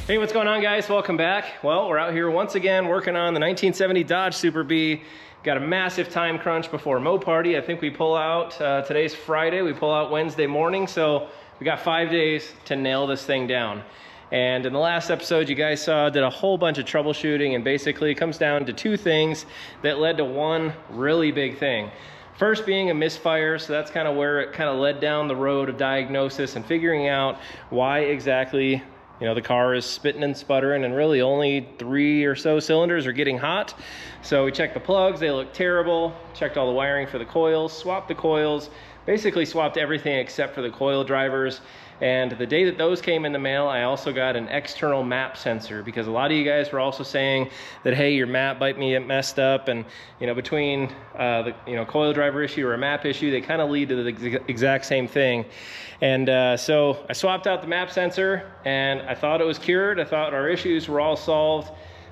Hey, what's going on, guys? Welcome back. Well, we're out here once again working on the 1970 Dodge Super Bee. Got a massive time crunch before Moparty. I think we pull out, today's Friday, we pull out Wednesday morning, so we got 5 days to nail this thing down. And in the last episode, you guys saw, did a whole bunch of troubleshooting, and basically it comes down to two things that led to one really big thing. First being a misfire, so that's kind of where it kind of led down the road of diagnosis and figuring out why exactly the car is spitting and sputtering, and really only 3 or so cylinders are getting hot. So we checked the plugs, they look terrible, checked all the wiring for the coils, swapped the coils, basically swapped everything except for the coil drivers. And the day that those came in the mail, I also got an external map sensor, because a lot of you guys were also saying that, hey, your map might be messed up, and between the coil driver issue or a map issue, they kind of lead to the exact same thing. And so I swapped out the map sensor, and I thought it was cured. I thought our issues were all solved,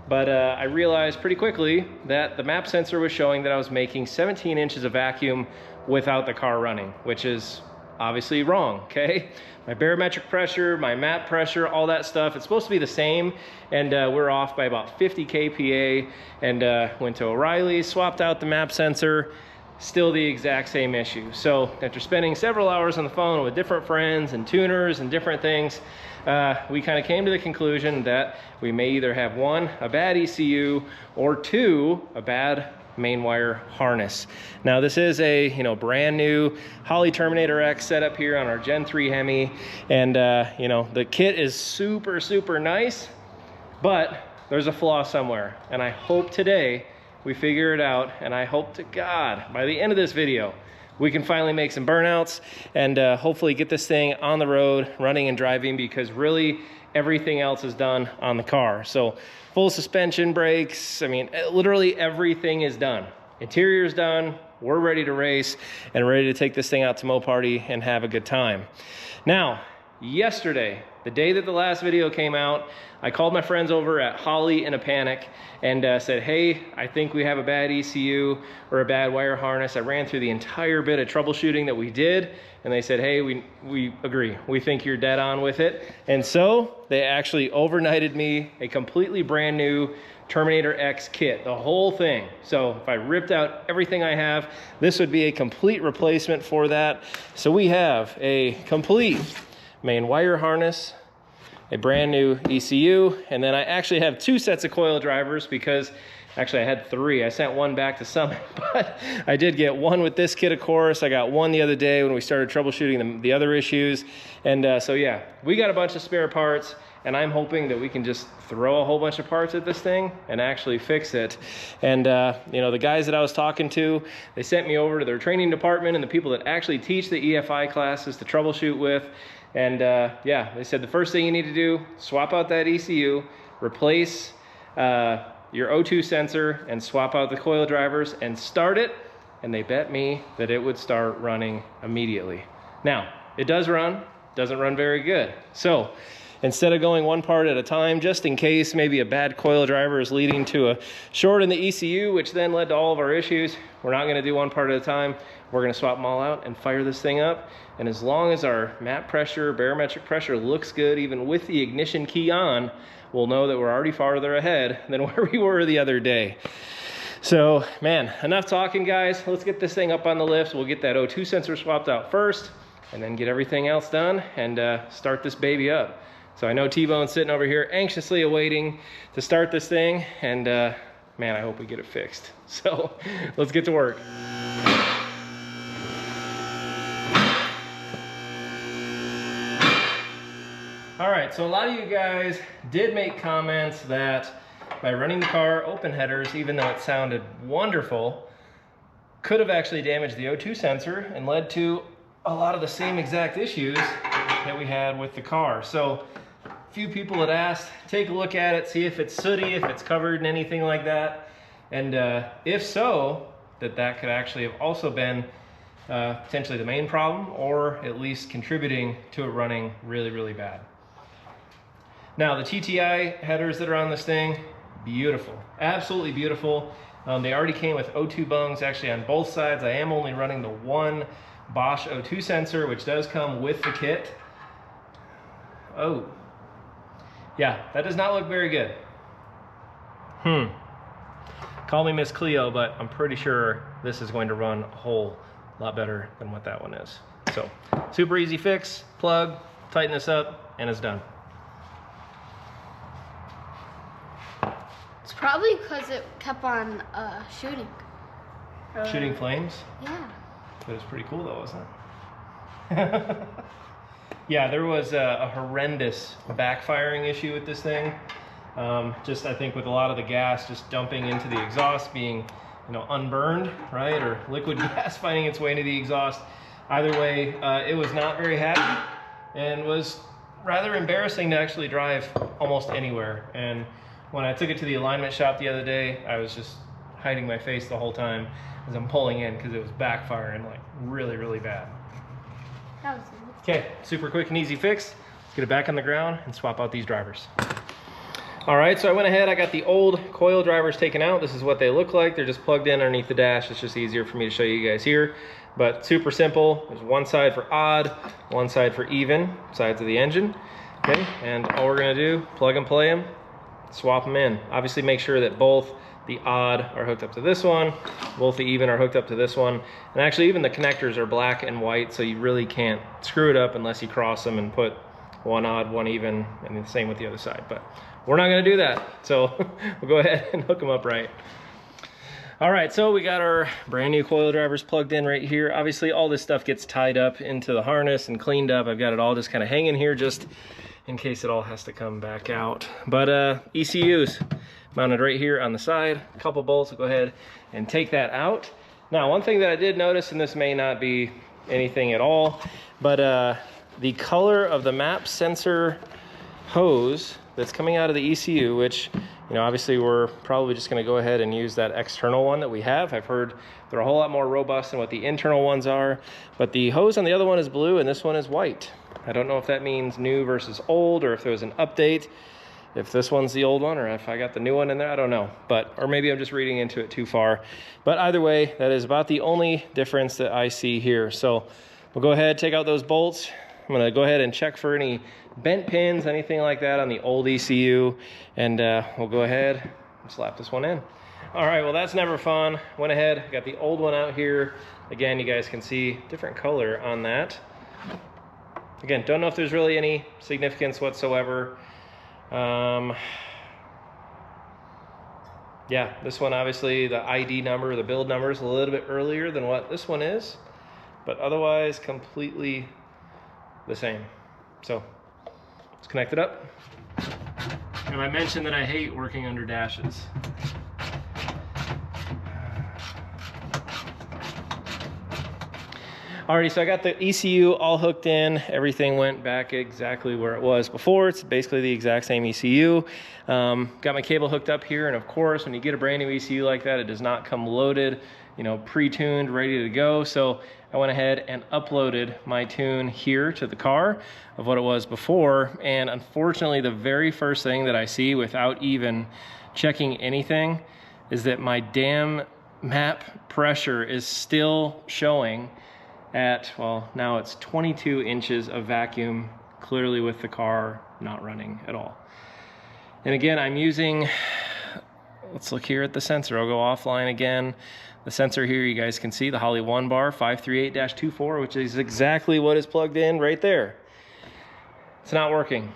but I realized pretty quickly that the map sensor was showing that I was making 17 inches of vacuum without the car running, which is obviously wrong, okay? My barometric pressure, my map pressure, all that stuff, it's supposed to be the same, and we're off by about 50 kPa, and went to O'Reilly's, swapped out the map sensor, still the exact same issue. So after spending several hours on the phone with different friends and tuners and different things, we kind of came to the conclusion that we may either have one, a bad ECU, or two, a bad main wire harness. Now this is a brand new Holley Terminator X setup here on our Gen 3 Hemi, and the kit is super nice, but there's a flaw somewhere, and I hope today we figure it out, and I hope to God by the end of this video we can finally make some burnouts and hopefully get this thing on the road running and driving, because really everything else is done on the car. So full suspension, brakes, I mean, literally everything is done. Interior's done, we're ready to race and ready to take this thing out to Moparty and have a good time. Now, yesterday, the day that the last video came out, I called my friends over at Holley in a panic and said, hey, I think we have a bad ECU or a bad wire harness. I ran through the entire bit of troubleshooting that we did, and they said, hey, we agree. We think you're dead on with it. And so they actually overnighted me a completely brand new Terminator X kit, the whole thing. So if I ripped out everything I have, this would be a complete replacement for that. So we have a complete main wire harness, a brand new ECU, and then I actually have 2 sets of coil drivers, because actually I had 3. I sent one back to Summit, but I did get one with this kit, of course. I got one the other day when we started troubleshooting the other issues. And so yeah, we got a bunch of spare parts, and I'm hoping that we can just throw a whole bunch of parts at this thing and actually fix it. And the guys that I was talking to, they sent me over to their training department and the people that actually teach the EFI classes to troubleshoot with. And yeah, they said the first thing you need to do, swap out that ECU, replace your O2 sensor, and swap out the coil drivers and start it. And they bet me that it would start running immediately. Now, it does run, doesn't run very good. So instead of going one part at a time, just in case maybe a bad coil driver is leading to a short in the ECU, which then led to all of our issues, we're not gonna do one part at a time. We're gonna swap them all out and fire this thing up. And as long as our map pressure, barometric pressure looks good, even with the ignition key on, we'll know that we're already farther ahead than where we were the other day. So, man, enough talking, guys. Let's get this thing up on the lift. We'll get that O2 sensor swapped out first, and then get everything else done and start this baby up. So I know T-Bone's sitting over here anxiously awaiting to start this thing, and man, I hope we get it fixed. So let's get to work. All right, so a lot of you guys did make comments that by running the car open headers, even though it sounded wonderful, could have actually damaged the O2 sensor and led to a lot of the same exact issues that we had with the car. So a few people had asked, take a look at it, see if it's sooty, if it's covered in anything like that. And if so, that could actually have also been potentially the main problem, or at least contributing to it running really bad. Now the TTI headers that are on this thing, beautiful, absolutely beautiful. They already came with O2 bungs actually on both sides. I am only running the one Bosch O2 sensor, which does come with the kit. Oh, Yeah, that does not look very good. Call me Miss Cleo, but I'm pretty sure this is going to run a whole lot better than what that one is. So, super easy fix, plug, tighten this up, and it's done. It's probably because it kept on shooting. Shooting flames? Yeah. It was pretty cool though, wasn't it? Yeah, there was a horrendous backfiring issue with this thing. Just I think with a lot of the gas just dumping into the exhaust, being, you know, unburned, right? Or liquid gas finding its way into the exhaust. Either way, it was not very happy and was rather embarrassing to actually drive almost anywhere. And when I took it to the alignment shop the other day, I was just hiding my face the whole time as I'm pulling in because it was backfiring like really, really bad. That was Okay, super quick and easy fix. Let's get it back on the ground and swap out these drivers. All right, so I went ahead, I got the old coil drivers taken out. This is what they look like. They're just plugged in underneath the dash. It's just easier for me to show you guys here. But super simple. There's one side for odd, one side for even, sides of the engine. Okay, and all we're gonna do, plug and play them, swap them in. Obviously make sure that both the odd are hooked up to this one, both the even are hooked up to this one, and actually even the connectors are black and white, so you really can't screw it up unless you cross them and put one odd, one even, and the same with the other side. But we're not gonna do that, so we'll go ahead and hook them up right. All right, so we got our brand new coil drivers plugged in right here. Obviously all this stuff gets tied up into the harness and cleaned up. I've got it all just kind of hanging here just in case it all has to come back out. But ECUs mounted right here on the side, a couple bolts. We'll go ahead and take that out. Now, one thing that I did notice, and this may not be anything at all, but the color of the map sensor hose that's coming out of the ECU, which, you know, obviously we're probably just going to go ahead and use that external one that we have. I've heard they're a whole lot more robust than what the internal ones are, but the hose on the other one is blue and this one is white. I don't know if that means new versus old, or if there was an update, if this one's the old one or if I got the new one in there, I don't know. But, or maybe I'm just reading into it too far. But either way, that is about the only difference that I see here. So we'll go ahead, take out those bolts. I'm gonna go ahead and check for any bent pins, anything like that on the old ECU. And we'll go ahead and slap this one in. All right, well, that's never fun. Went ahead, got the old one out here. Again, you guys can see different color on that. Again, don't know if there's really any significance whatsoever. Yeah, this one, obviously the ID number, the build number is a little bit earlier than what this one is, but otherwise completely the same. So let's connect it up. And I mentioned that I hate working under dashes. Alrighty, so I got the ECU all hooked in. Everything went back exactly where it was before. It's basically the exact same ECU. Got my cable hooked up here, and of course, when you get a brand new ECU like that, it does not come loaded, you know, pre-tuned, ready to go. So I went ahead and uploaded my tune here to the car of what it was before. And unfortunately, the very first thing that I see without even checking anything is that my damn map pressure is still showing at, well, now it's 22 inches of vacuum, clearly with the car not running at all. And again, I'm using, let's look here at the sensor. I'll go offline again. The sensor here, you guys can see the Holley 1 bar 538-24, which is exactly what is plugged in right there. It's not working.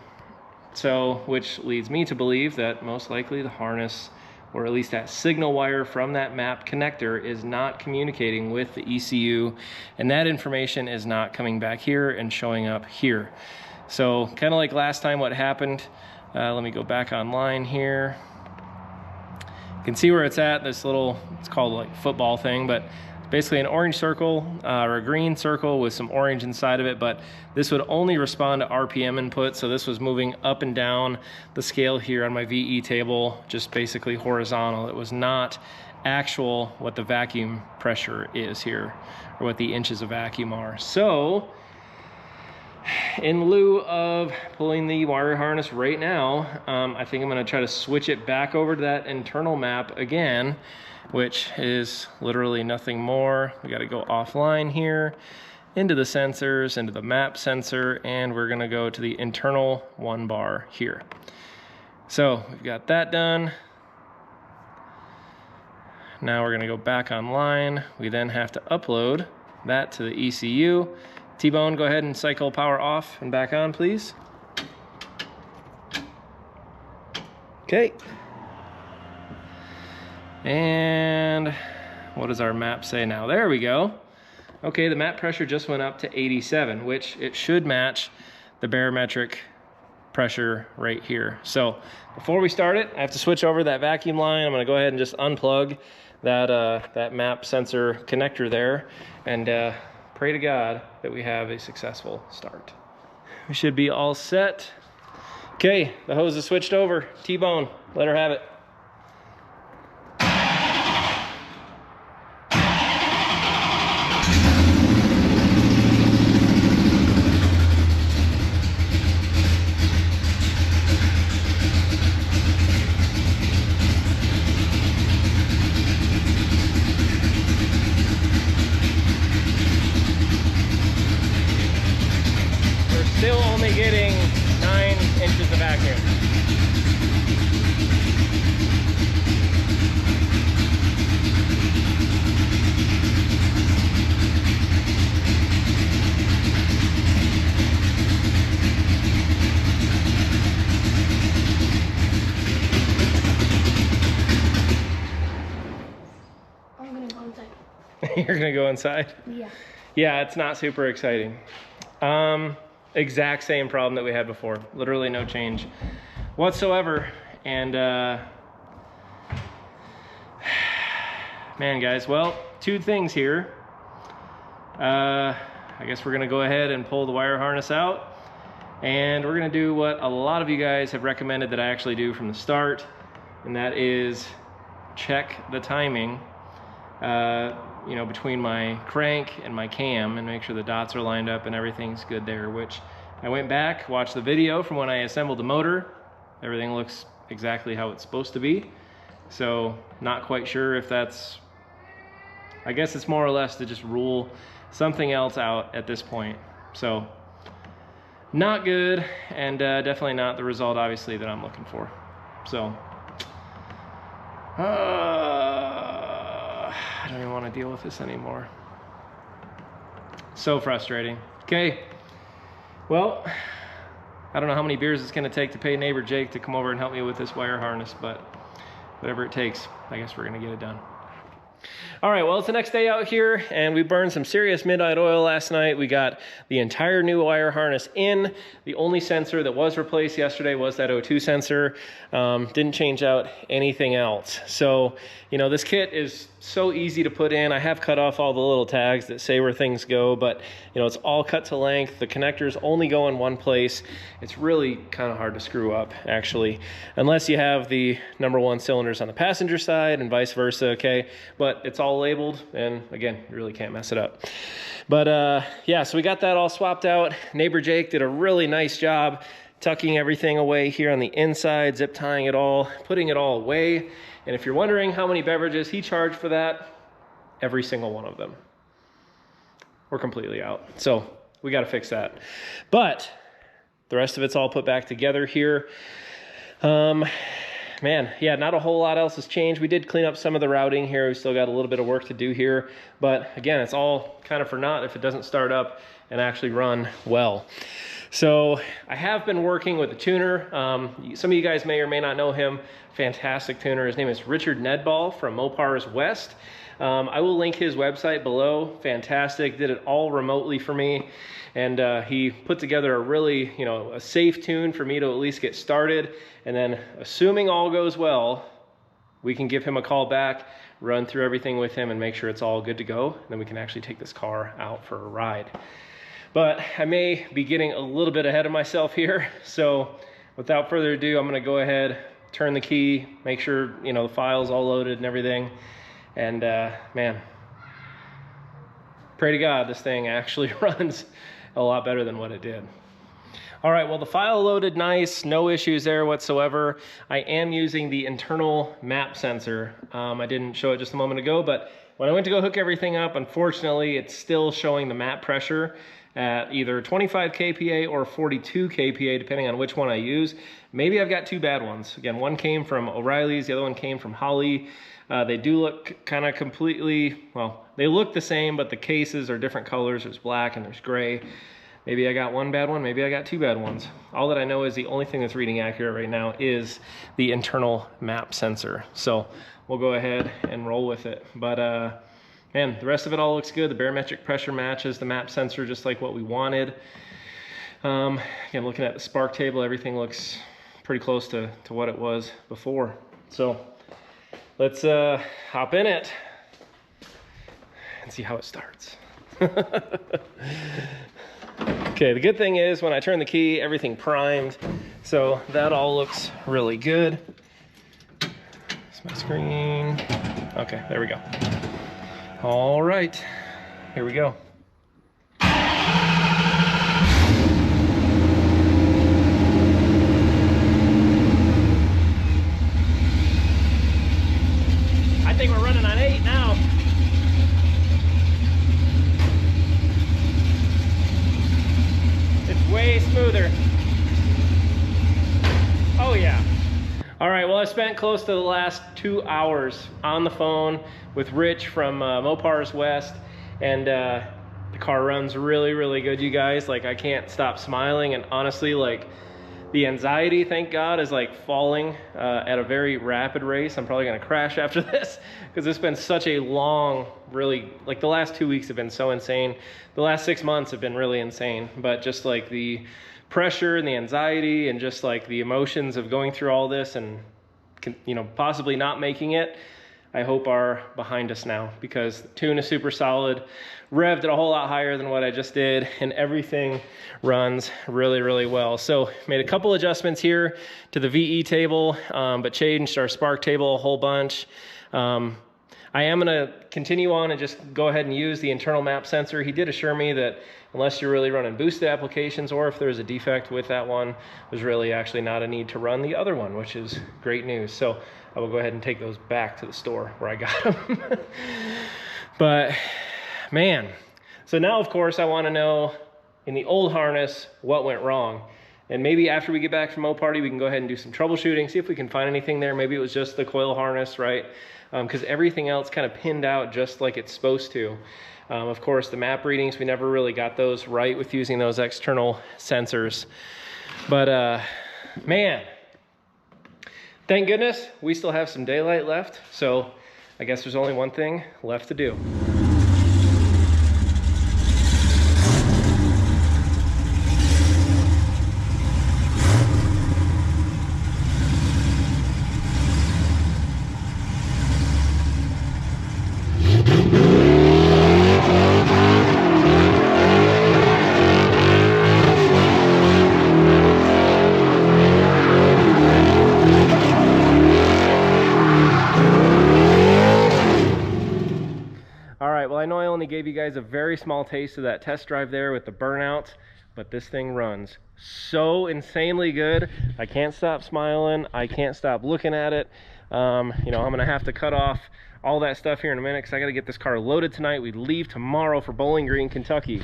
So, which leads me to believe that most likely the harness, or at least that signal wire from that map connector, is not communicating with the ECU, and that information is not coming back here and showing up here. So kind of like last time what happened, let me go back online here. You can see where it's at, this little, it's called like football thing, but basically an orange circle or a green circle with some orange inside of it, but this would only respond to RPM input, so this was moving up and down the scale here on my VE table, just basically horizontal. It was not actual what the vacuum pressure is here, or what the inches of vacuum are. So in lieu of pulling the wire harness right now, I think I'm gonna try to switch it back over to that internal map again, which is literally nothing more. We got to go offline here into the sensors, into the map sensor, and we're gonna go to the internal 1 bar here. So we've got that done. Now we're gonna go back online. We then have to upload that to the ECU. T-Bone, go ahead and cycle power off and back on, please. Okay. And what does our map say now? There we go. Okay, the map pressure just went up to 87, which it should match the barometric pressure right here. So before we start it, I have to switch over that vacuum line. I'm gonna go ahead and just unplug that map sensor connector there, and pray to God that we have a successful start. We should be all set. Okay, the hose is switched over. T-Bone, let her have it. Still only getting 9 inches of vacuum. I'm gonna go inside. You're gonna go inside? Yeah. Yeah, it's not super exciting. Exact same problem that we had before. Literally no change whatsoever. And man, guys, well, 2 things here. I guess we're gonna go ahead and pull the wire harness out, and we're gonna do what a lot of you guys have recommended that I actually do from the start, and that is check the timing you know, between my crank and my cam, and make sure the dots are lined up and everything's good there, which I went back, watched the video from when I assembled the motor. Everything looks exactly how it's supposed to be. So not quite sure if that's, I guess it's more or less to just rule something else out at this point. So not good, and definitely not the result, obviously, that I'm looking for. So I don't even want to deal with this anymore. So frustrating. Okay, well, I don't know how many beers it's going to take to pay neighbor Jake to come over and help me with this wire harness, but whatever it takes, I guess we're going to get it done. All right, well, it's the next day out here, and we burned some serious midnight oil last night. We got the entire new wire harness in. The only sensor that was replaced yesterday was that O2 sensor. Didn't change out anything else. So, you know, this kit is so easy to put in. I have cut off all the little tags that say where things go, but, you know, it's all cut to length. The connectors only go in one place. It's really kind of hard to screw up, actually, unless you have the #1 cylinders on the passenger side and vice versa, okay? But it's all labeled, and again, you really can't mess it up. But yeah, so we got that all swapped out. Neighbor Jake did a really nice job tucking everything away here on the inside, zip tying it all, putting it all away. And if you're wondering how many beverages he charged for that, every single one of them. We're completely out. So we got to fix that. But the rest of it's all put back together here. Man, yeah, not a whole lot else has changed. We did clean up some of the routing here. We still got a little bit of work to do here. But again, it's all kind of for naught if it doesn't start up and actually run well. So I have been working with a tuner. Some of you guys may or may not know him. Fantastic tuner. His name is Richard Nedball from Mopars West. I will link his website below. Fantastic. Did it all remotely for me. And he put together a really, you know, a safe tune for me to at least get started. And then, assuming all goes well, we can give him a call back, run through everything with him, and make sure it's all good to go. And then we can actually take this car out for a ride. But I may be getting a little bit ahead of myself here. So without further ado, I'm going to go ahead, turn the key, make sure, you know, the file's all loaded and everything. And man, pray to God this thing actually runs a lot better than what it did. All right, well, the file loaded nice, no issues there whatsoever. I am using the internal map sensor. I didn't show it just a moment ago, but when I went to go hook everything up, unfortunately, it's still showing the map pressure at either 25 kPa or 42 kPa, depending on which one I use. Maybe I've got two bad ones. Again, one came from O'Reilly's, the other one came from Holley. They do look kind of completely, well, they look the same, but the cases are different colors. There's black and there's gray. Maybe I got one bad one, maybe I got two bad ones. All that I know is the only thing that's reading accurate right now is the internal map sensor. So we'll go ahead and roll with it. But man, the rest of it all looks good. The barometric pressure matches the map sensor just like what we wanted. Again, looking at the spark table, everything looks pretty close to what it was before. So let's hop in it and see how it starts. Okay, the good thing is when I turn the key, everything primed. So that all looks really good. That's my screen. Okay, there we go. All right, here we go. I think we're running on 8 now. It's way smoother. Oh yeah. All right, well, I spent close to the last 2 hours on the phone with Rich from Mopars West, and the car runs really, really good, you guys. Like, I can't stop smiling, and honestly, like, the anxiety, thank God, is like falling at a very rapid race. I'm probably gonna crash after this because it's been such a long, really, like the last 2 weeks have been so insane. The last 6 months have been really insane, but just like the pressure and the anxiety and just like the emotions of going through all this and, you know, possibly not making it, I hope are behind us now, because the tune is super solid, revved it a whole lot higher than what I just did, and everything runs really, really well. So made a couple adjustments here to the VE table, but changed our spark table a whole bunch. I am gonna continue on and just go ahead and use the internal map sensor. He did assure me that unless you're really running boosted applications or if there's a defect with that one, there's really actually not a need to run the other one, which is great news. So I will go ahead and take those back to the store where I got them. But man, so now of course I want to know in the old harness what went wrong. And maybe after we get back from Moparty, we can go ahead and do some troubleshooting, see if we can find anything there. Maybe it was just the coil harness, right? Because everything else kind of pinned out just like it's supposed to. Of course, the map readings, we never really got those right with using those external sensors. But man, thank goodness we still have some daylight left. So I guess there's only one thing left to do. I know I only gave you guys a very small taste of that test drive there with the Burnout, but this thing runs so insanely good. I can't stop smiling. I can't stop looking at it. You know, I'm gonna have to cut off all that stuff here in a minute because I gotta get this car loaded tonight. We leave tomorrow for Bowling Green, Kentucky.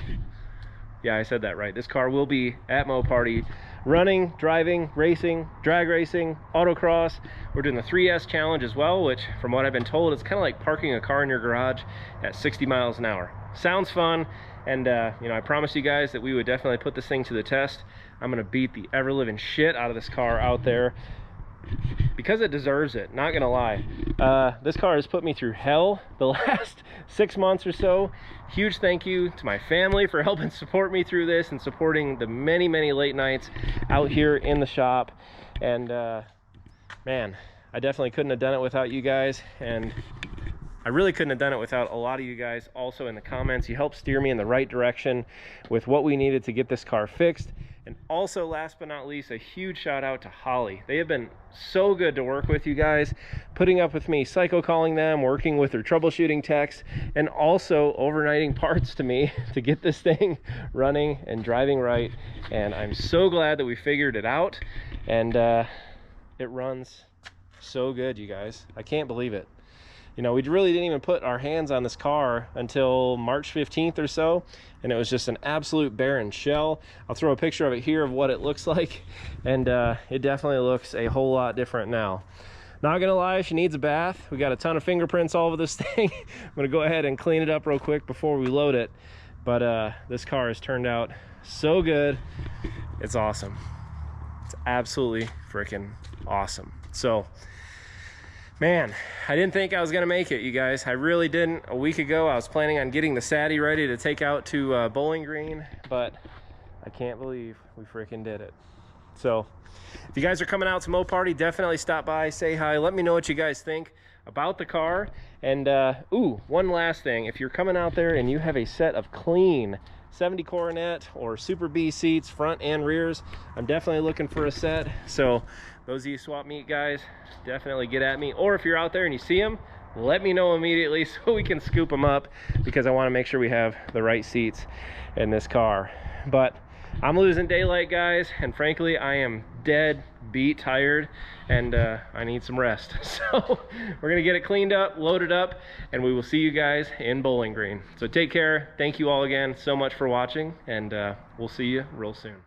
Yeah, I said that right. This car will be at Moparty, running, driving, racing, drag racing, autocross. We're doing the 3S challenge as well, which from what I've been told, it's kind of like parking a car in your garage at 60 miles an hour. Sounds fun. And you know, I promised you guys that we would definitely put this thing to the test. I'm gonna beat the ever-living shit out of this car out there because it deserves it, not gonna lie. This car has put me through hell the last 6 months or so. Huge thank you to my family for helping support me through this and supporting the many, many late nights out here in the shop. And man, I definitely couldn't have done it without you guys, and I really couldn't have done it without a lot of you guys also in the comments. You helped steer me in the right direction with what we needed to get this car fixed. And also, last but not least, a huge shout out to Holley. They have been so good to work with, you guys, putting up with me psycho calling them, working with their troubleshooting techs, and also overnighting parts to me to get this thing running and driving right. And I'm so glad that we figured it out, and it runs so good, you guys. I can't believe it. you know, we really didn't even put our hands on this car until March 15th or so, and it was just an absolute barren shell. I'll throw a picture of it here of what it looks like, and it definitely looks a whole lot different now. Not gonna lie, she needs a bath. We got a ton of fingerprints all over this thing. I'm gonna go ahead and clean it up real quick before we load it, but this car has turned out so good. It's awesome. It's absolutely freaking awesome. So, man, I didn't think I was gonna make it, you guys. I really didn't. A week ago, I was planning on getting the Sadie ready to take out to Bowling Green, but I can't believe we freaking did it. So, if you guys are coming out to Moparty, definitely stop by, say hi, let me know what you guys think about the car. And ooh, one last thing, if you're coming out there and you have a set of clean 70 Coronet or Super B seats, front and rears, I'm definitely looking for a set. So those of you swap meet guys, definitely get at me. Or if you're out there and you see them, let me know immediately so we can scoop them up, because I want to make sure we have the right seats in this car. But I'm losing daylight, guys, and frankly, I am dead beat tired, and I need some rest. So we're gonna get it cleaned up, loaded up, and we will see you guys in Bowling Green. So take care. Thank you all again so much for watching, and we'll see you real soon.